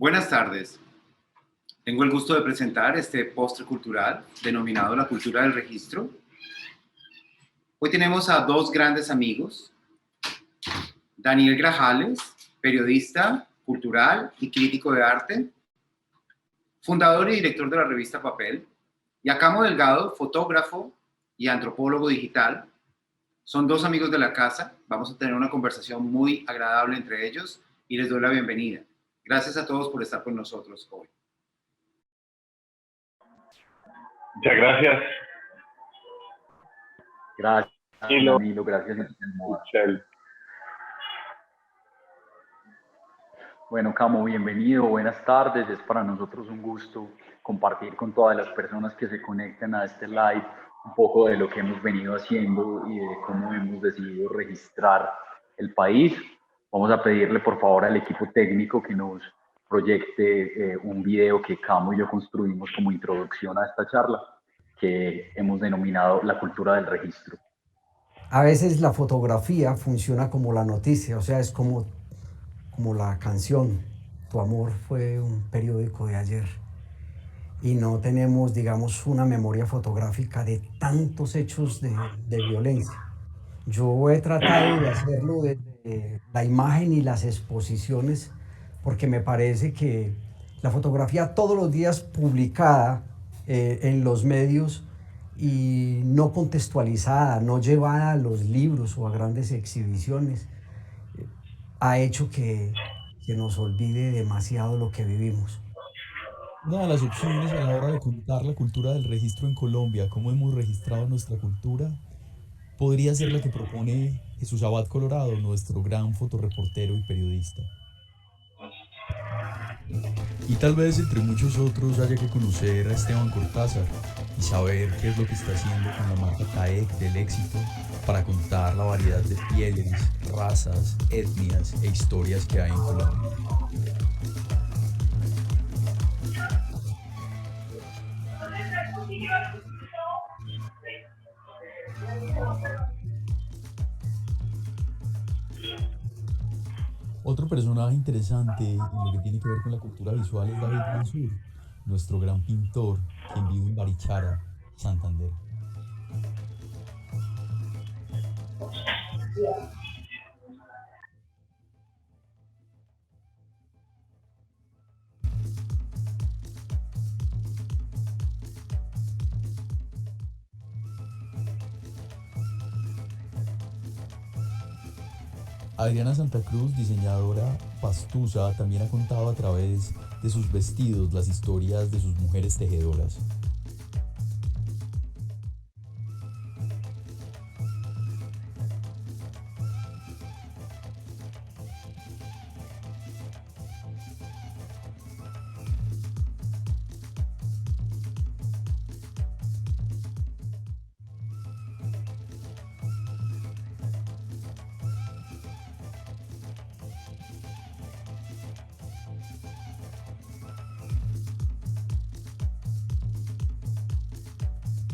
Buenas tardes. Tengo el gusto de presentar este postre cultural denominado La Cultura del Registro. Hoy tenemos a dos grandes amigos, Daniel Grajales, periodista cultural y crítico de arte, fundador y director de la revista Papel, y a Camo Delgado, fotógrafo y antropólogo digital. Son dos amigos de la casa. Vamos a tener una conversación muy agradable entre ellos y les doy la bienvenida. Gracias a todos por estar con nosotros hoy. Muchas gracias. Gracias, Danilo. Danilo, gracias. Michelle. Bueno, Camo, bienvenido, buenas tardes. Es para nosotros un gusto compartir con todas las personas que se conectan a este live un poco de lo que hemos venido haciendo y de cómo hemos decidido registrar el país. Vamos a pedirle, por favor, al equipo técnico que nos proyecte un video que Camo y yo construimos como introducción a esta charla, que hemos denominado La Cultura del Registro. A veces la fotografía funciona como la noticia, o sea, es como la canción. Tu amor fue un periódico de ayer. Y no tenemos, digamos, una memoria fotográfica de tantos hechos de violencia. Yo he tratado de hacerlo desde la imagen y las exposiciones, porque me parece que la fotografía todos los días publicada en los medios y no contextualizada, no llevada a los libros o a grandes exhibiciones, ha hecho que nos olvide demasiado lo que vivimos. Una de las opciones a la hora de contar la cultura del registro en Colombia, cómo hemos registrado nuestra cultura, podría ser la que propone Jesús Abad Colorado, nuestro gran fotoreportero y periodista. Y tal vez entre muchos otros haya que conocer a Esteban Cortázar y saber qué es lo que está haciendo con la marca TAEC del éxito para contar la variedad de pieles, razas, etnias e historias que hay en Colombia. Otro personaje interesante en lo que tiene que ver con la cultura visual es David Mansur, nuestro gran pintor, quien vive en Barichara, Santander. Adriana Santa Cruz, diseñadora pastusa, también ha contado a través de sus vestidos las historias de sus mujeres tejedoras.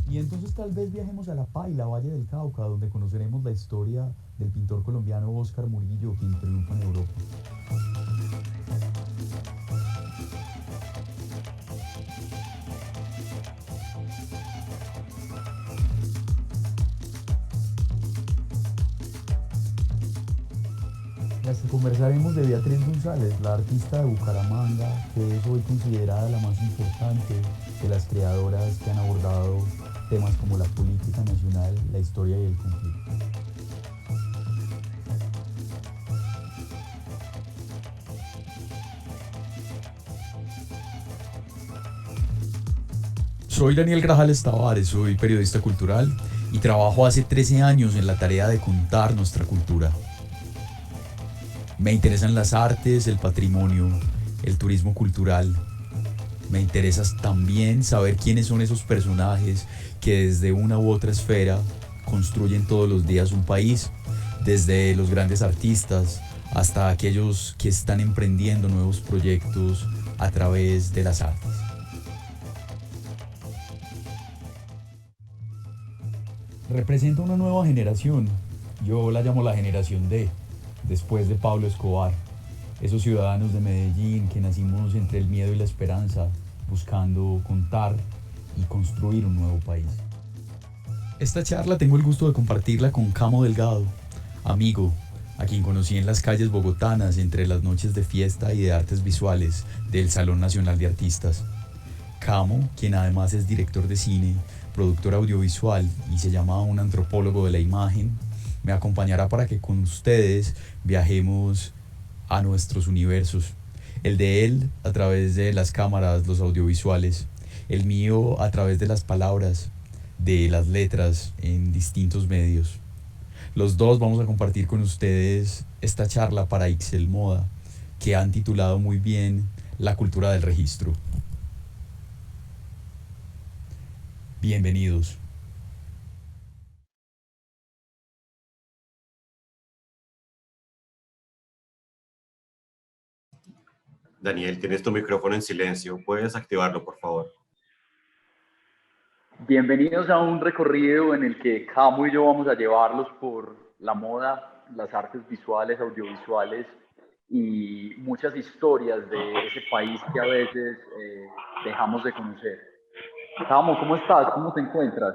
Y entonces tal vez viajemos a La Paila, Valle del Cauca, donde conoceremos la historia del pintor colombiano Óscar Murillo, quien triunfa en Europa. Conversaremos de Beatriz González, la artista de Bucaramanga, que es hoy considerada la más importante de las creadoras que han abordado temas como la política nacional, la historia y el conflicto. Soy Daniel Grajales Tavares, soy periodista cultural y trabajo hace 13 años en la tarea de contar nuestra cultura. Me interesan las artes, el patrimonio, el turismo cultural. Me interesa también saber quiénes son esos personajes que desde una u otra esfera construyen todos los días un país, desde los grandes artistas hasta aquellos que están emprendiendo nuevos proyectos a través de las artes. Representa una nueva generación, yo la llamo la generación D, después de Pablo Escobar. esos ciudadanos de Medellín que nacimos entre el miedo y la esperanza, buscando contar y construir un nuevo país. Esta charla tengo el gusto de compartirla con Camo Delgado, amigo, a quien conocí en las calles bogotanas entre las noches de fiesta y de artes visuales del Salón Nacional de Artistas. Camo, quien además es director de cine, productor audiovisual y se llama un antropólogo de la imagen, me acompañará para que con ustedes viajemos a nuestros universos. El de él a través de las cámaras, los audiovisuales, el mío a través de las palabras, de las letras en distintos medios. Los dos vamos a compartir con ustedes esta charla para Ixel Moda, que han titulado muy bien La cultura del registro. Bienvenidos. Daniel, tienes tu micrófono en silencio. ¿Puedes activarlo, por favor? Bienvenidos a un recorrido en el que Camo y yo vamos a llevarlos por la moda, las artes visuales, audiovisuales y muchas historias de ese país que a veces dejamos de conocer. Camo, ¿cómo estás? ¿Cómo te encuentras?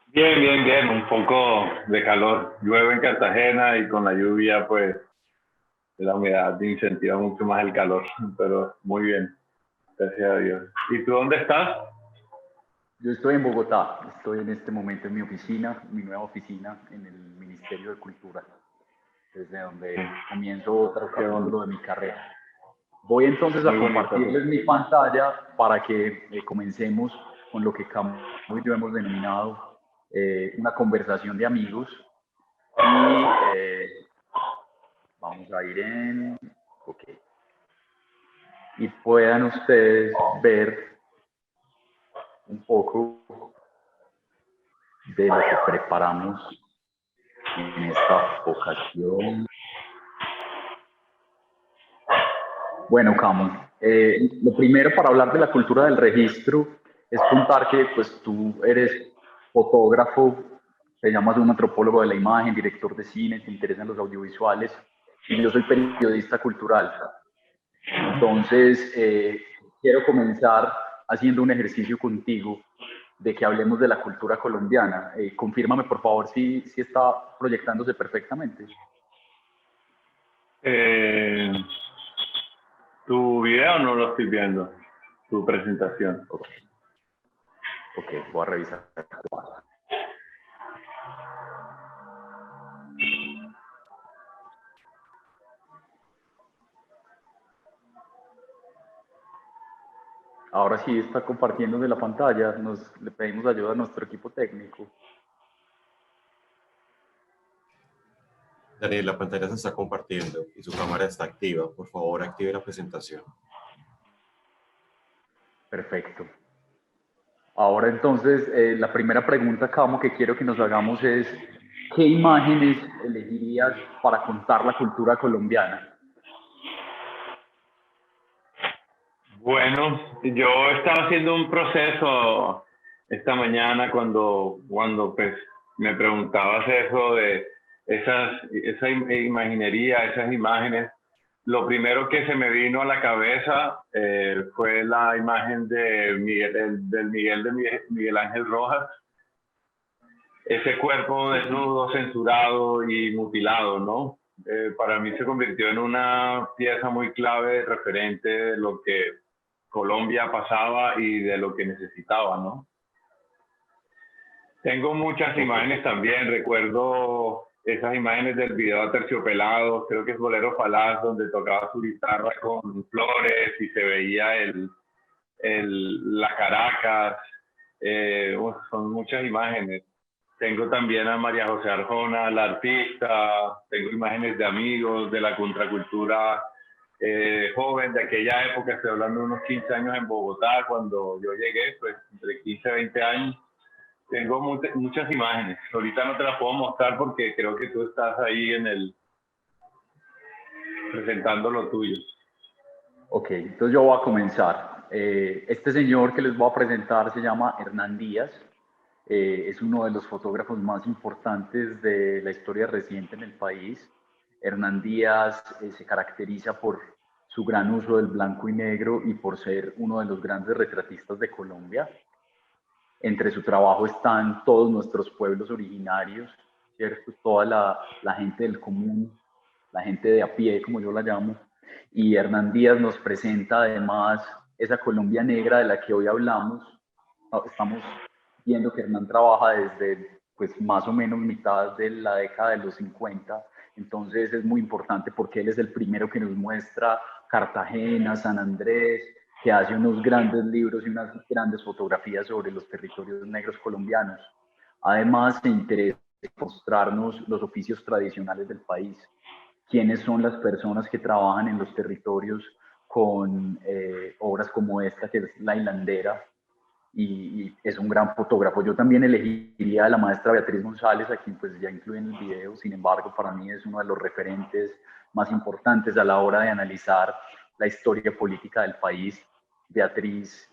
Bien, bien, bien. Un poco de calor. Llueve en Cartagena y con la lluvia, pues, la humedad incentiva mucho más el calor. Pero muy bien, gracias a Dios. ¿Y tú dónde estás? Yo estoy en Bogotá, estoy en este momento en mi oficina, mi nueva oficina en el Ministerio de Cultura, desde donde comienzo otro capítulo de mi carrera. Voy entonces a compartirles mi pantalla para que comencemos con lo que Camo y yo hemos denominado una conversación de amigos. Y vamos a ir en... Ok. Y puedan ustedes ver un poco de lo que preparamos en esta ocasión. Bueno, Camo, lo primero para hablar de la cultura del registro es contar que pues, tú eres fotógrafo, te llamas un antropólogo de la imagen, director de cine, te interesan los audiovisuales, y yo soy periodista cultural. Entonces, quiero comenzar haciendo un ejercicio contigo de que hablemos de la cultura colombiana. Confírmame, por favor, si está proyectándose perfectamente. ¿Tu video no lo estoy viendo? Tu presentación. Ok, voy a revisar. Ahora sí está compartiéndose la pantalla. Le pedimos ayuda a nuestro equipo técnico. Daniel, la pantalla se está compartiendo y su cámara está activa. Por favor, active la presentación. Perfecto. Ahora entonces, la primera pregunta, Camo, que quiero que nos hagamos es, ¿qué imágenes elegirías para contar la cultura colombiana? Bueno, yo estaba haciendo un proceso esta mañana cuando pues, me preguntabas eso de esa imaginería, esas imágenes. Lo primero que se me vino a la cabeza fue la imagen de Miguel Ángel Rojas. Ese cuerpo desnudo, censurado y mutilado, ¿no? Para mí se convirtió en una pieza muy clave, referente de lo que Colombia pasaba y de lo que necesitaba, ¿no? Tengo muchas imágenes también, recuerdo esas imágenes del video Aterciopelados, creo que es Bolero Falaz, donde tocaba su guitarra con flores y se veía la Caracas, son muchas imágenes. Tengo también a María José Arjona, la artista, tengo imágenes de amigos, de la contracultura joven de aquella época, estoy hablando de unos 15 años en Bogotá, cuando yo llegué, pues entre 15 y 20 años. Tengo muchas imágenes. Ahorita no te las puedo mostrar porque creo que tú estás ahí presentando lo tuyo. Ok, entonces yo voy a comenzar. Este señor que les voy a presentar se llama Hernán Díaz. Es uno de los fotógrafos más importantes de la historia reciente en el país. Hernán Díaz se caracteriza por su gran uso del blanco y negro y por ser uno de los grandes retratistas de Colombia. Entre su trabajo están todos nuestros pueblos originarios, ¿cierto? Toda la gente del común, la gente de a pie, como yo la llamo. Y Hernán Díaz nos presenta además esa Colombia negra de la que hoy hablamos. Estamos viendo que Hernán trabaja desde pues, más o menos mitad de la década de los 50. Entonces es muy importante porque él es el primero que nos muestra Cartagena, San Andrés, que hace unos grandes libros y unas grandes fotografías sobre los territorios negros colombianos. Además, se interesa en mostrarnos los oficios tradicionales del país, quiénes son las personas que trabajan en los territorios con obras como esta, que es La Hilandera, y es un gran fotógrafo. Yo también elegiría a la maestra Beatriz González, a quien pues ya incluye en el video. Sin embargo, para mí es uno de los referentes más importantes a la hora de analizar la historia política del país. Beatriz,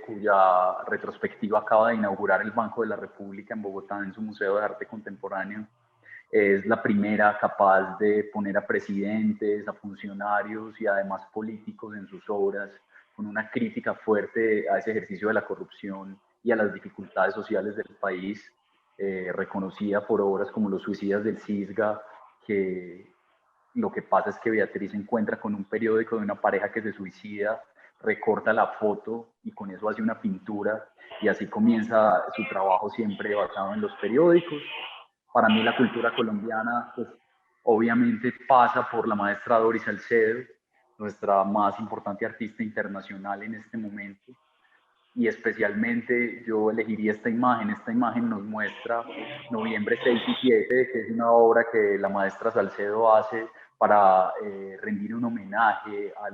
cuya retrospectiva acaba de inaugurar el Banco de la República en Bogotá, en su Museo de Arte Contemporáneo, es la primera capaz de poner a presidentes, a funcionarios y además políticos en sus obras, con una crítica fuerte a ese ejercicio de la corrupción y a las dificultades sociales del país, reconocida por obras como Los suicidas del Cisga, que lo que pasa es que Beatriz se encuentra con un periódico de una pareja que se suicida, recorta la foto y con eso hace una pintura, y así comienza su trabajo siempre basado en los periódicos. Para mí la cultura colombiana, pues, obviamente pasa por la maestra Doris Salcedo, nuestra más importante artista internacional en este momento, y especialmente yo elegiría esta imagen. Esta imagen nos muestra Noviembre 6 y 7, que es una obra que la maestra Salcedo hace para rendir un homenaje a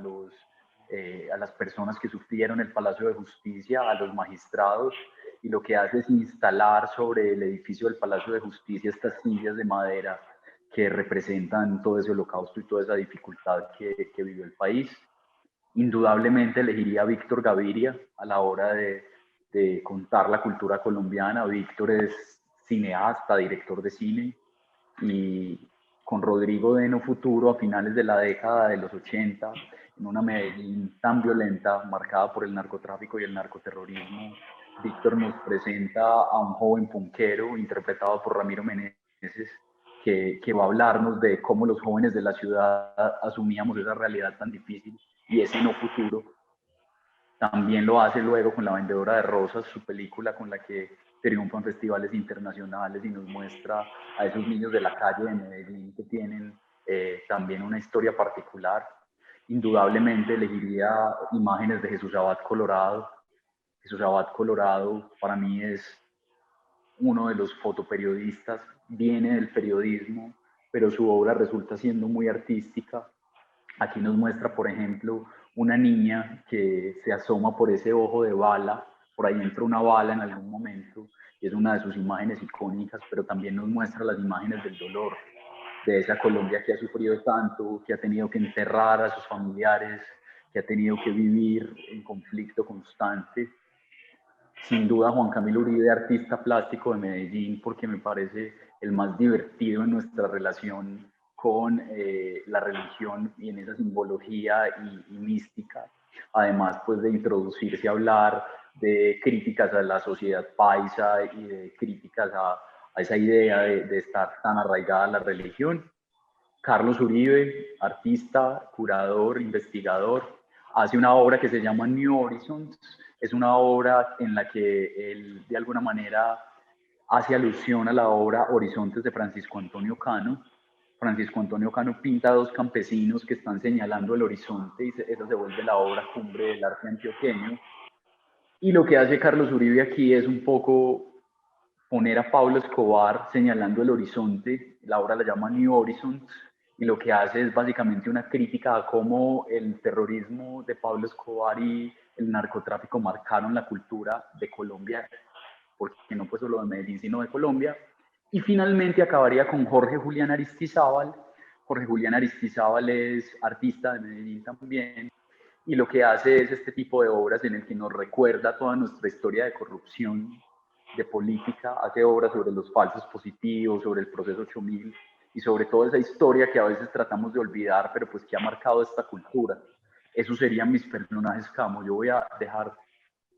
las personas que sufrieron el Palacio de Justicia, a los magistrados, y lo que hace es instalar sobre el edificio del Palacio de Justicia estas sillas de madera que representan todo ese holocausto y toda esa dificultad que vivió el país. Indudablemente elegiría a Víctor Gaviria a la hora de contar la cultura colombiana. Víctor es cineasta, director de cine, y con Rodrigo Deno Futuro, a finales de la década de los 80, en una Medellín tan violenta, marcada por el narcotráfico y el narcoterrorismo, Víctor nos presenta a un joven punquero interpretado por Ramiro Meneses, que va a hablarnos de cómo los jóvenes de la ciudad asumíamos esa realidad tan difícil y ese no futuro. También lo hace luego con La vendedora de rosas, su película con la que triunfa en festivales internacionales y nos muestra a esos niños de la calle de Medellín que tienen también una historia particular. Indudablemente elegiría imágenes de Jesús Abad Colorado. Jesús Abad Colorado para mí es uno de los fotoperiodistas, viene del periodismo, pero su obra resulta siendo muy artística. Aquí nos muestra, por ejemplo, una niña que se asoma por ese ojo de bala, por ahí entra una bala en algún momento, y es una de sus imágenes icónicas, pero también nos muestra las imágenes del dolor, de esa Colombia que ha sufrido tanto, que ha tenido que enterrar a sus familiares, que ha tenido que vivir en conflicto constante. Sin duda, Juan Camilo Uribe, artista plástico de Medellín, porque me parece el más divertido en nuestra relación con la religión y en esa simbología y mística. Además, pues de introducirse a hablar de críticas a la sociedad paisa y de críticas a esa idea de estar tan arraigada a la religión. Carlos Uribe, artista, curador, investigador, hace una obra que se llama New Horizons. Es una obra en la que él de alguna manera hace alusión a la obra Horizontes de Francisco Antonio Cano. Francisco Antonio Cano pinta a dos campesinos que están señalando el horizonte y esa se vuelve la obra cumbre del arte antioqueño. Y lo que hace Carlos Uribe aquí es un poco poner a Pablo Escobar señalando el horizonte. La obra la llama New Horizons, y lo que hace es básicamente una crítica a cómo el terrorismo de Pablo Escobar y el narcotráfico marcaron la cultura de Colombia, porque no fue solo de Medellín, sino de Colombia. Y finalmente acabaría con Jorge Julián Aristizábal. Jorge Julián Aristizábal es artista de Medellín también, y lo que hace es este tipo de obras en el que nos recuerda toda nuestra historia de corrupción, de política, hace obras sobre los falsos positivos, sobre el proceso 8000, y sobre todo esa historia que a veces tratamos de olvidar, pero pues que ha marcado esta cultura. Esos serían mis personajes, Camo. Yo voy a dejar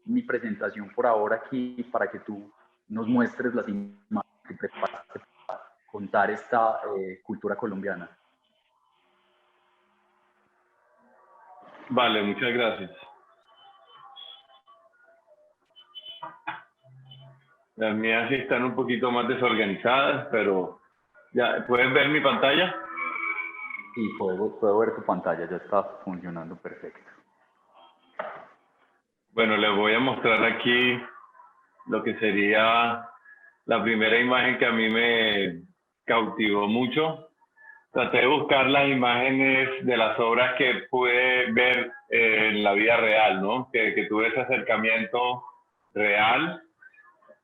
mi presentación por ahora aquí para que tú nos muestres las imágenes que preparaste para contar esta cultura colombiana. Vale, muchas gracias. Las mías sí están un poquito más desorganizadas, pero ya, ¿puedes ver mi pantalla? Sí, puedo ver tu pantalla, ya está funcionando perfecto. Bueno, les voy a mostrar aquí lo que sería la primera imagen que a mí me cautivó mucho. Traté de buscar las imágenes de las obras que pude ver en la vida real, ¿no? Que tuve ese acercamiento real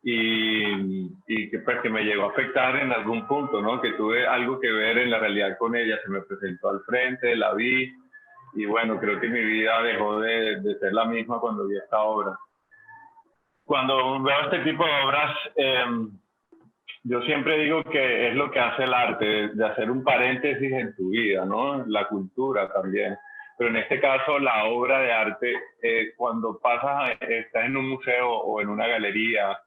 y que, pues, que me llegó a afectar en algún punto, ¿no? Que tuve algo que ver en la realidad con ella. Se me presentó al frente, la vi y bueno, creo que mi vida dejó de ser la misma cuando vi esta obra. Cuando veo este tipo de obras, yo siempre digo que es lo que hace el arte, de hacer un paréntesis en tu vida, ¿no? La cultura también. Pero en este caso, la obra de arte, cuando estás en un museo o en una galería,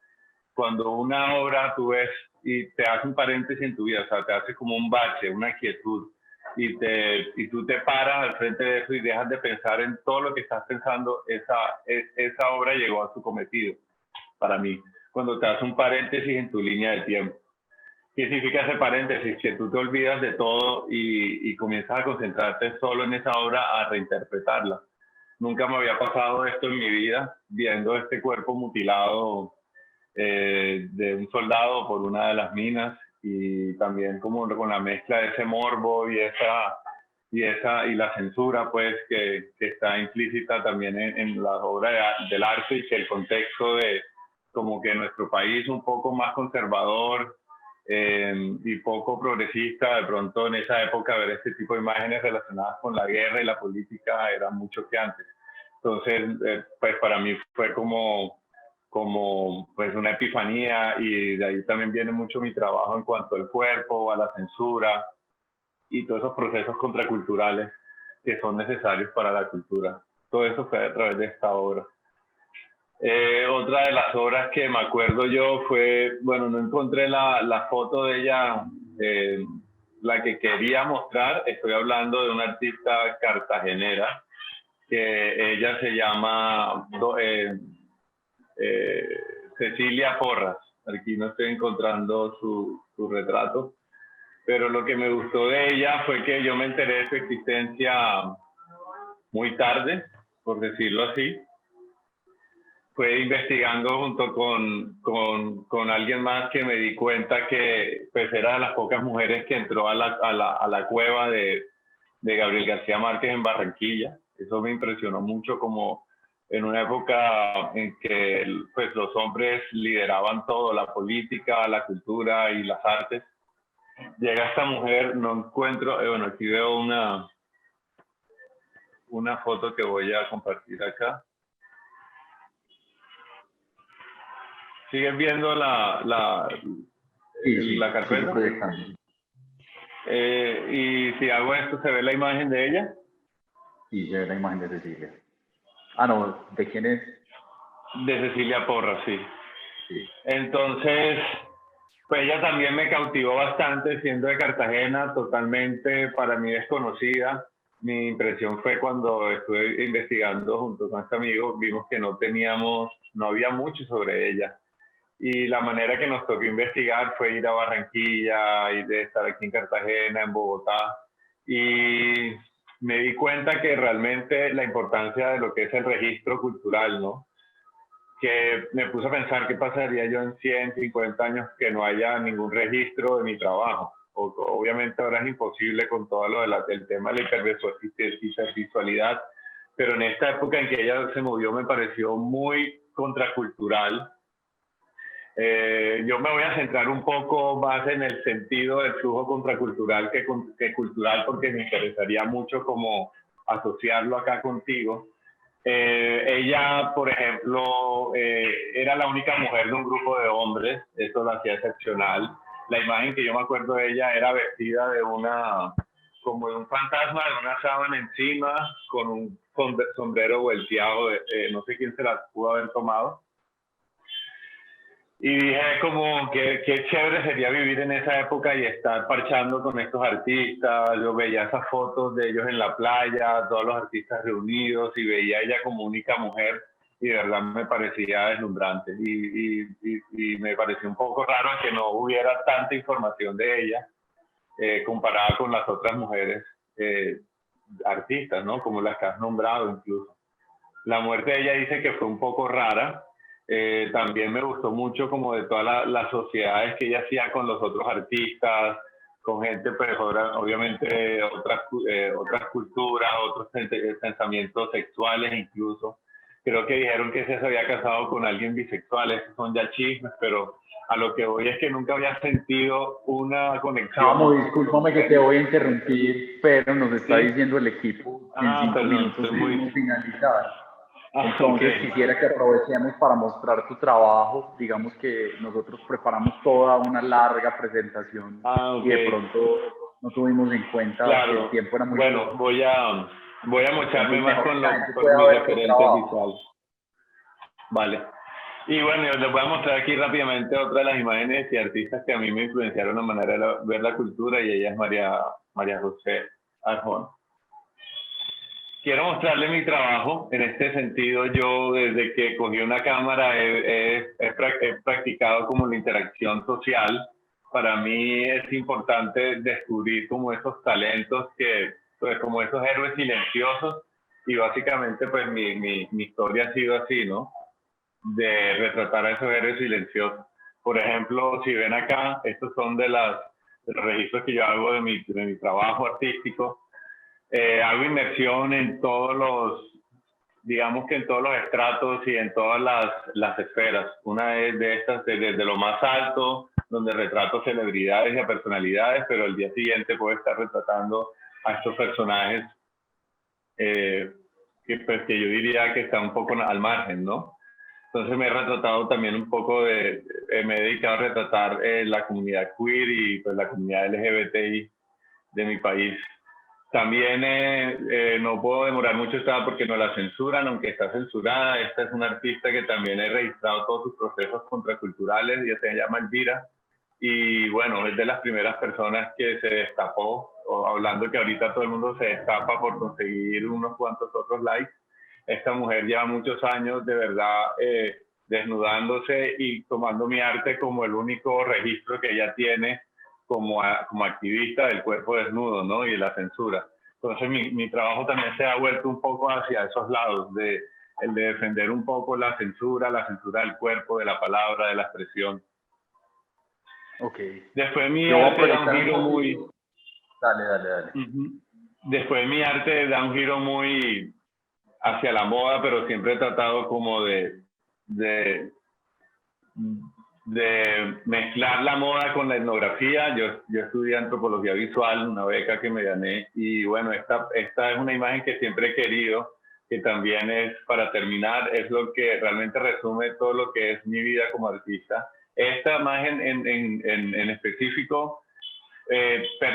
cuando una obra tú ves y te hace un paréntesis en tu vida, o sea, te hace como un bache, una quietud, y tú te paras al frente de eso y dejas de pensar en todo lo que estás pensando, esa obra llegó a su cometido, para mí, cuando te hace un paréntesis en tu línea de tiempo. ¿Qué significa ese paréntesis? Que tú te olvidas de todo y comienzas a concentrarte solo en esa obra, a reinterpretarla. Nunca me había pasado esto en mi vida, viendo este cuerpo mutilado de un soldado por una de las minas, y también como con la mezcla de ese morbo y la censura, pues, que está implícita también en las obras del arte, y que el contexto de como que nuestro país un poco más conservador y poco progresista, de pronto en esa época ver este tipo de imágenes relacionadas con la guerra y la política era mucho choqueante. Entonces, pues para mí fue como pues una epifanía, y de ahí también viene mucho mi trabajo en cuanto al cuerpo, a la censura y todos esos procesos contraculturales que son necesarios para la cultura. Todo eso fue a través de esta obra. Otra de las obras que me acuerdo yo fue, bueno, no encontré la foto de ella, la que quería mostrar. Estoy hablando de una artista cartagenera que ella se llama Cecilia Porras. Aquí no estoy encontrando su retrato, pero lo que me gustó de ella fue que yo me enteré de su existencia muy tarde, por decirlo así. Fue investigando junto con alguien más que me di cuenta que pues era de las pocas mujeres que entró a la cueva de Gabriel García Márquez en Barranquilla. Eso me impresionó mucho, como en una época en que pues los hombres lideraban todo, la política, la cultura y las artes. Llega esta mujer, no encuentro, bueno, aquí veo una foto que voy a compartir acá. ¿Sigues viendo la carpeta? Y si hago esto, ¿se ve la imagen de ella? Sí, se ve la imagen de Cecilia. Ah, no, ¿de quién es? De Cecilia Porras, sí. Sí. Entonces, pues ella también me cautivó bastante, siendo de Cartagena, totalmente para mí desconocida. Mi impresión fue cuando estuve investigando junto con este amigo, vimos que no había mucho sobre ella. Y la manera que nos tocó investigar fue ir a Barranquilla, y de estar aquí en Cartagena, en Bogotá. Y me di cuenta que realmente la importancia de lo que es el registro cultural, ¿no? Que me puse a pensar qué pasaría yo en 150 años que no haya ningún registro de mi trabajo. Obviamente ahora es imposible con todo lo del tema de la hipervisualidad, pero en esta época en que ella se movió me pareció muy contracultural. Yo me voy a centrar un poco más en el sentido del flujo contracultural que cultural, porque me interesaría mucho como asociarlo acá contigo. Ella, por ejemplo, era la única mujer de un grupo de hombres, eso lo hacía excepcional. la imagen que yo me acuerdo de ella era vestida de como de un fantasma, de una sábana encima, con un sombrero volteado, no sé quién se la pudo haber tomado. Y dije como que qué chévere sería vivir en esa época y estar parchando con estos artistas. Yo veía esas fotos de ellos en la playa, todos los artistas reunidos, y veía a ella como única mujer, y de verdad me parecía deslumbrante. Y me pareció un poco raro que no hubiera tanta información de ella comparada con las otras mujeres artistas, ¿no? Como las que has nombrado incluso. La muerte de ella dice que fue un poco rara. También me gustó mucho como de todas las sociedades que ella hacía con los otros artistas, con gente, pues obviamente otras culturas, otros pensamientos sexuales incluso. Creo que dijeron que se había casado con alguien bisexual, esos son ya chismes, pero a lo que voy es que nunca había sentido una conexión. Camo, discúlpame que te voy a interrumpir, pero nos está diciendo el equipo que en 5 perdón, minutos debemos finalizar. Entonces okay. quisiera que aprovechemos para mostrar tu trabajo. Digamos que nosotros preparamos toda una larga presentación Okay. y de pronto no tuvimos en cuenta que el tiempo era muy bueno, corto. voy a mocharme más con mis referentes visuales. Vale. Y bueno, les voy a mostrar aquí rápidamente otra de las imágenes y artistas que a mí me influenciaron la manera de ver la cultura, y ella es María José Arjona. Quiero mostrarle mi trabajo. En este sentido, yo desde que cogí una cámara he practicado como la interacción social. Para mí es importante descubrir como esos talentos pues como esos héroes silenciosos, y básicamente pues mi historia ha sido así, ¿no? De retratar a esos héroes silenciosos. Por ejemplo, si ven acá, estos son de los registros que yo hago de mi trabajo artístico. Hago inmersión en digamos que en todos los estratos y en todas las esferas. Una es de estas, desde lo más alto, donde retrato celebridades y a personalidades, pero el día siguiente puedo estar retratando a estos personajes que yo diría que están un poco al margen, ¿no? Entonces me he retratado también un poco me he dedicado a retratar la comunidad queer y pues la comunidad LGBTI de mi país. También no puedo demorar mucho esta porque no la censuran, aunque está censurada. Esta es una artista que también he registrado todos sus procesos contraculturales, y se llama Elvira. Y bueno, es de las primeras personas que se destapó, hablando que ahorita todo el mundo se destapa por conseguir unos cuantos otros likes. Esta mujer lleva muchos años de verdad desnudándose y tomando mi arte como el único registro que ella tiene como activista del cuerpo desnudo, ¿no? Y de la censura. Entonces mi trabajo también se ha vuelto un poco hacia esos lados, el de defender un poco la censura del cuerpo, de la palabra, de la expresión. Okay. Después mi arte da un giro muy... Dale. Después mi arte da un giro muy hacia la moda, pero siempre he tratado como de mezclar la moda con la etnografía. Yo estudié antropología visual, una beca que me gané, y bueno, esta es una imagen que siempre he querido, que también es, para terminar, es lo que realmente resume todo lo que es mi vida como artista. Esta imagen en específico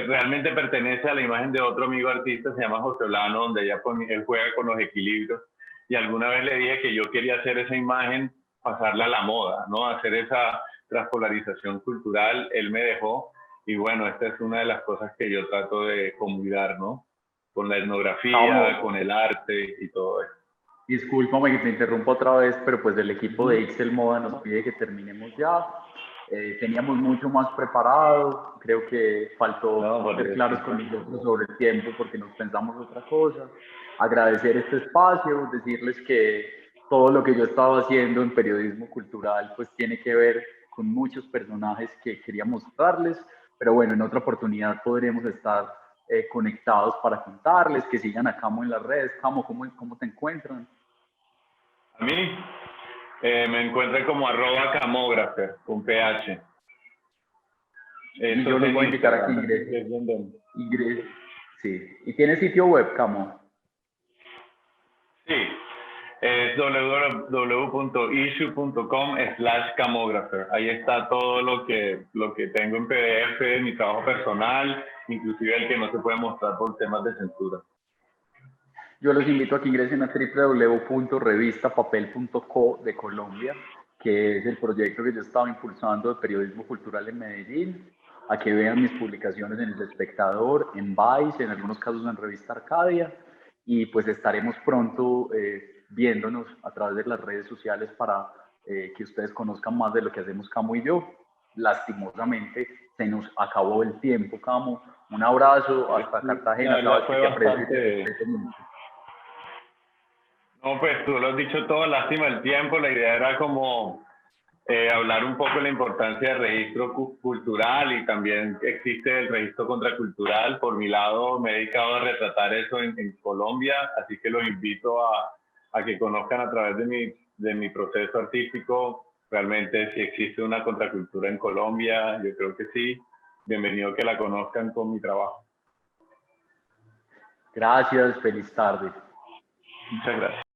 realmente pertenece a la imagen de otro amigo artista, se llama José Olano, donde él juega con los equilibrios, y alguna vez le dije que yo quería hacer esa imagen, pasarla a la moda, ¿no? Hacer esa transpolarización cultural. Él me dejó, y bueno, esta es una de las cosas que yo trato de comulgar, ¿no? Con la etnografía, con el arte y todo eso. Discúlpame que te interrumpa otra vez, pero pues el equipo de Ixel Moda nos pide que terminemos ya. Teníamos mucho más preparado, creo que faltó ser claros con nosotros sobre el tiempo porque nos pensamos otra cosa. Agradecer este espacio, decirles que todo lo que yo estaba haciendo en periodismo cultural pues tiene que ver con muchos personajes que quería mostrarles, pero bueno, en otra oportunidad podremos estar conectados para contarles, que sigan a Camo en las redes. Camo, ¿cómo te encuentran? A mí me encuentro como @camographer con PH. Y yo los voy a invitar a que ingresen. Sí. ¿Y tiene sitio web, Camo? Sí. Es www.issue.com/camographer. Ahí está todo lo que tengo en PDF de mi trabajo personal, inclusive el que no se puede mostrar por temas de censura. Yo los invito a que ingresen a www.revistapapel.co de Colombia, que es el proyecto que yo estaba impulsando de periodismo cultural en Medellín, a que vean mis publicaciones en El Espectador, en Vice, en algunos casos en Revista Arcadia, y pues estaremos pronto viéndonos a través de las redes sociales para que ustedes conozcan más de lo que hacemos Camo y yo. Lastimosamente se nos acabó el tiempo, Camo. Un abrazo hasta Cartagena. La verdad fue Sabes que te aprecio y te bastante... respeto mucho. No, pues tú lo has dicho todo, lástima el tiempo. La idea era como hablar un poco de la importancia del registro cultural, y también existe el registro contracultural. Por mi lado, me he dedicado a retratar eso en Colombia, así que los invito a que conozcan a través de mi proceso artístico realmente si existe una contracultura en Colombia. Yo creo que sí. Bienvenido que la conozcan con mi trabajo. Gracias, feliz tarde. Muchas gracias.